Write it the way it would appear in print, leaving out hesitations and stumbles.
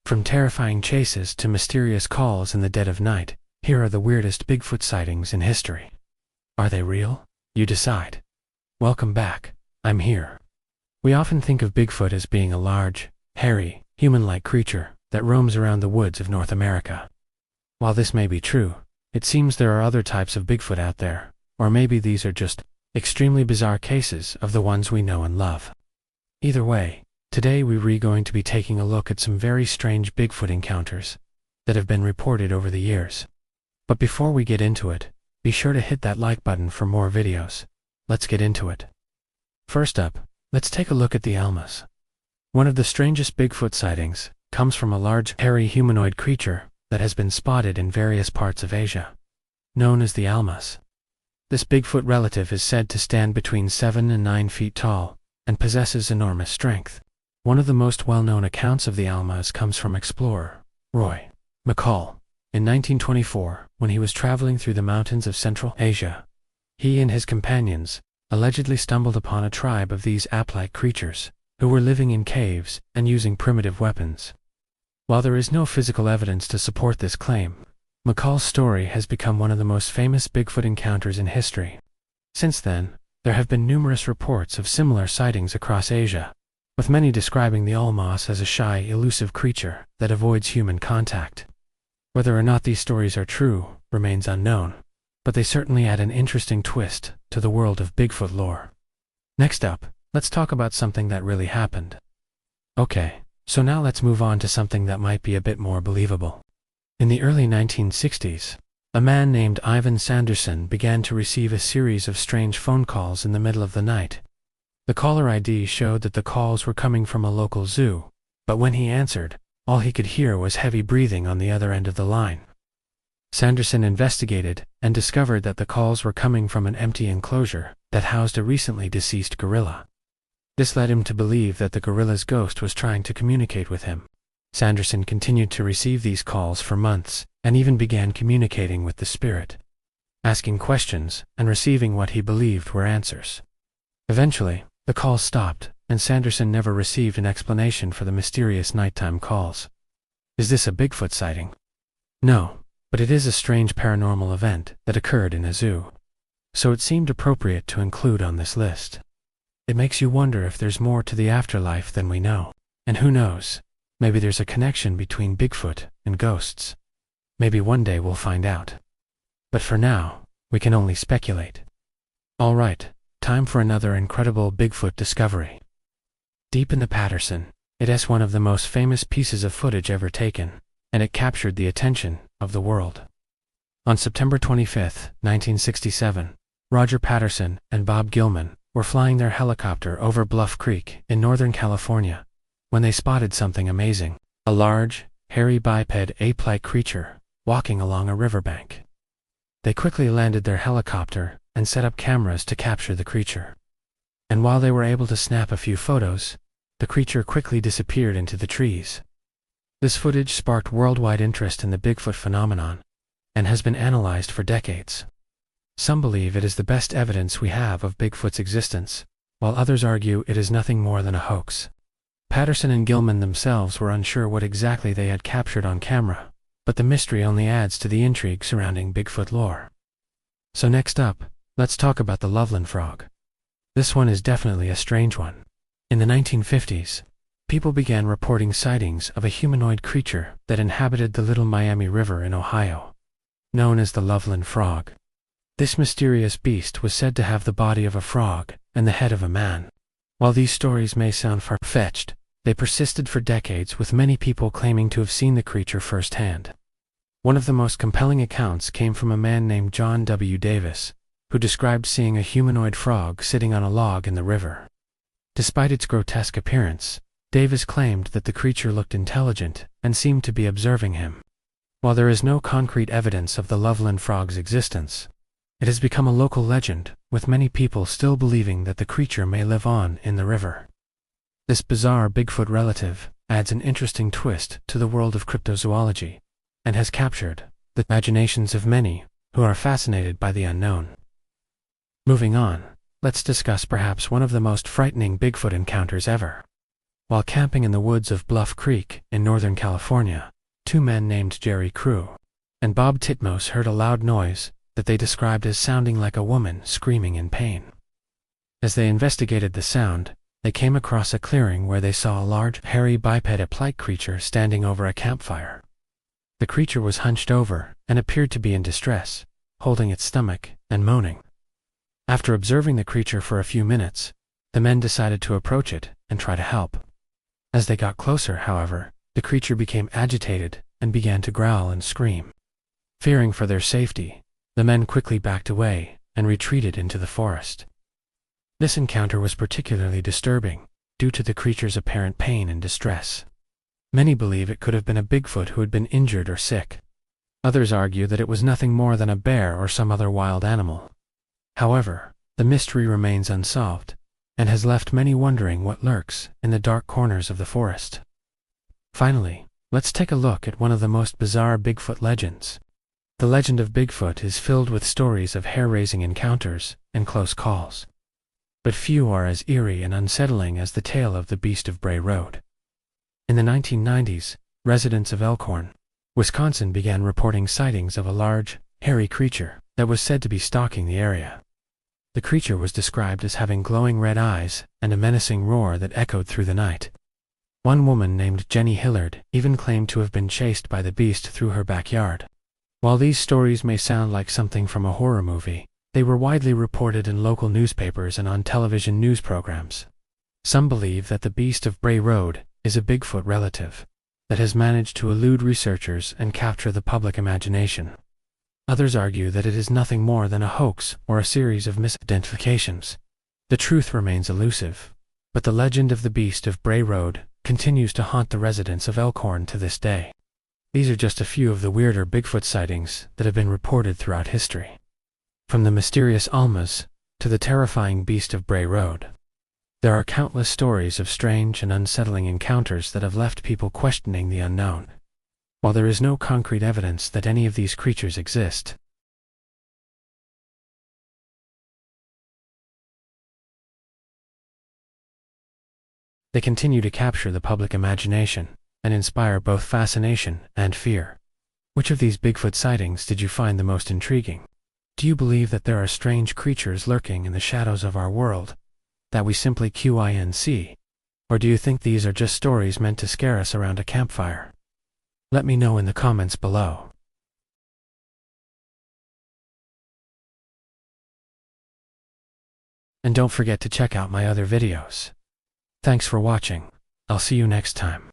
From terrifying chases to mysterious calls in the dead of night, here are the weirdest Bigfoot sightings in history. Are they real? You decide. Welcome back. I'm here. We often think of Bigfoot as being a large, hairy, human-like creature that roams around the woods of North America. While this may be true, it seems there are other types of Bigfoot out there, or maybe these are just extremely bizarre cases of the ones we know and love. Either way, today we're going to be taking a look at some very strange Bigfoot encounters that have been reported over the years. But before we get into it, be sure to hit that like button for more videos. Let's get into it. First up, let's take a look at the Almas. One of the strangest Bigfoot sightings comes from a large, hairy humanoid creature that has been spotted in various parts of Asia, known as the Almas. This Bigfoot relative is said to stand between 7 and 9 feet tall and possesses enormous strength. One of the most well-known accounts of the Almas comes from explorer Roy McCall. In 1924, when he was traveling through the mountains of Central Asia, he and his companions allegedly stumbled upon a tribe of these ape-like creatures who were living in caves and using primitive weapons. While there is no physical evidence to support this claim, McCall's story has become one of the most famous Bigfoot encounters in history. Since then, there have been numerous reports of similar sightings across Asia, with many describing the Almas as a shy, elusive creature that avoids human contact. Whether or not these stories are true remains unknown, but they certainly add an interesting twist to the world of Bigfoot lore. Next up, let's talk about something that really happened. Okay, so now let's move on to something that might be a bit more believable. In the early 1960s, a man named Ivan Sanderson began to receive a series of strange phone calls in the middle of the night. The caller ID showed that the calls were coming from a local zoo, but when he answered, all he could hear was heavy breathing on the other end of the line. Sanderson investigated and discovered that the calls were coming from an empty enclosure that housed a recently deceased gorilla. This led him to believe that the gorilla's ghost was trying to communicate with him. Sanderson continued to receive these calls for months and even began communicating with the spirit, asking questions and receiving what he believed were answers. Eventually, the calls stopped, and Sanderson never received an explanation for the mysterious nighttime calls. Is this a Bigfoot sighting? No, but it is a strange paranormal event that occurred in a zoo, so it seemed appropriate to include on this list. It makes you wonder if there's more to the afterlife than we know, and who knows, maybe there's a connection between Bigfoot and ghosts. Maybe one day we'll find out. But for now, we can only speculate. Alright, time for another incredible Bigfoot discovery. Deep in the Patterson, it is one of the most famous pieces of footage ever taken, and it captured the attention of the world. On September 25, 1967, Roger Patterson and Bob Gilman were flying their helicopter over Bluff Creek in Northern California when they spotted something amazing, a large, hairy biped ape-like creature walking along a riverbank. They quickly landed their helicopter and set up cameras to capture the creature. And while they were able to snap a few photos, the creature quickly disappeared into the trees. This footage sparked worldwide interest in the Bigfoot phenomenon and has been analyzed for decades. Some believe it is the best evidence we have of Bigfoot's existence, while others argue it is nothing more than a hoax. Patterson and Gilman themselves were unsure what exactly they had captured on camera, but the mystery only adds to the intrigue surrounding Bigfoot lore. So next up, let's talk about the Loveland frog. This one is definitely a strange one. In the 1950s, people began reporting sightings of a humanoid creature that inhabited the Little Miami River in Ohio, known as the Loveland frog. This mysterious beast was said to have the body of a frog and the head of a man. While these stories may sound far-fetched, they persisted for decades, with many people claiming to have seen the creature firsthand. One of the most compelling accounts came from a man named John W. Davis, who described seeing a humanoid frog sitting on a log in the river. Despite its grotesque appearance, Davis claimed that the creature looked intelligent and seemed to be observing him. While there is no concrete evidence of the Loveland frog's existence, it has become a local legend, with many people still believing that the creature may live on in the river. This bizarre Bigfoot relative adds an interesting twist to the world of cryptozoology and has captured the imaginations of many who are fascinated by the unknown. Moving on, let's discuss perhaps one of the most frightening Bigfoot encounters ever. While camping in the woods of Bluff Creek in Northern California, two men named Jerry Crew and Bob Titmos heard a loud noise that they described as sounding like a woman screaming in pain. As they investigated the sound, they came across a clearing where they saw a large, hairy biped-like creature standing over a campfire. The creature was hunched over and appeared to be in distress, holding its stomach and moaning. After observing the creature for a few minutes, the men decided to approach it and try to help. As they got closer, however, the creature became agitated and began to growl and scream. Fearing for their safety, the men quickly backed away and retreated into the forest. This encounter was particularly disturbing due to the creature's apparent pain and distress. Many believe it could have been a Bigfoot who had been injured or sick. Others argue that it was nothing more than a bear or some other wild animal. However, the mystery remains unsolved and has left many wondering what lurks in the dark corners of the forest. Finally, let's take a look at one of the most bizarre Bigfoot legends. The legend of Bigfoot is filled with stories of hair-raising encounters and close calls. But few are as eerie and unsettling as the tale of the Beast of Bray Road. In the 1990s, residents of Elkhorn, Wisconsin began reporting sightings of a large, hairy creature that was said to be stalking the area. The creature was described as having glowing red eyes and a menacing roar that echoed through the night. One woman named Jenny Hillard even claimed to have been chased by the beast through her backyard. While these stories may sound like something from a horror movie, they were widely reported in local newspapers and on television news programs. Some believe that the Beast of Bray Road is a Bigfoot relative that has managed to elude researchers and capture the public imagination. Others argue that it is nothing more than a hoax or a series of misidentifications. The truth remains elusive, but the legend of the Beast of Bray Road continues to haunt the residents of Elkhorn to this day. These are just a few of the weirder Bigfoot sightings that have been reported throughout history. From the mysterious Almas to the terrifying Beast of Bray Road, there are countless stories of strange and unsettling encounters that have left people questioning the unknown. While there is no concrete evidence that any of these creatures exist, they continue to capture the public imagination and inspire both fascination and fear. Which of these Bigfoot sightings did you find the most intriguing? Do you believe that there are strange creatures lurking in the shadows of our world that we simply QINC? Or do you think these are just stories meant to scare us around a campfire? Let me know in the comments below. And don't forget to check out my other videos. Thanks for watching. I'll see you next time.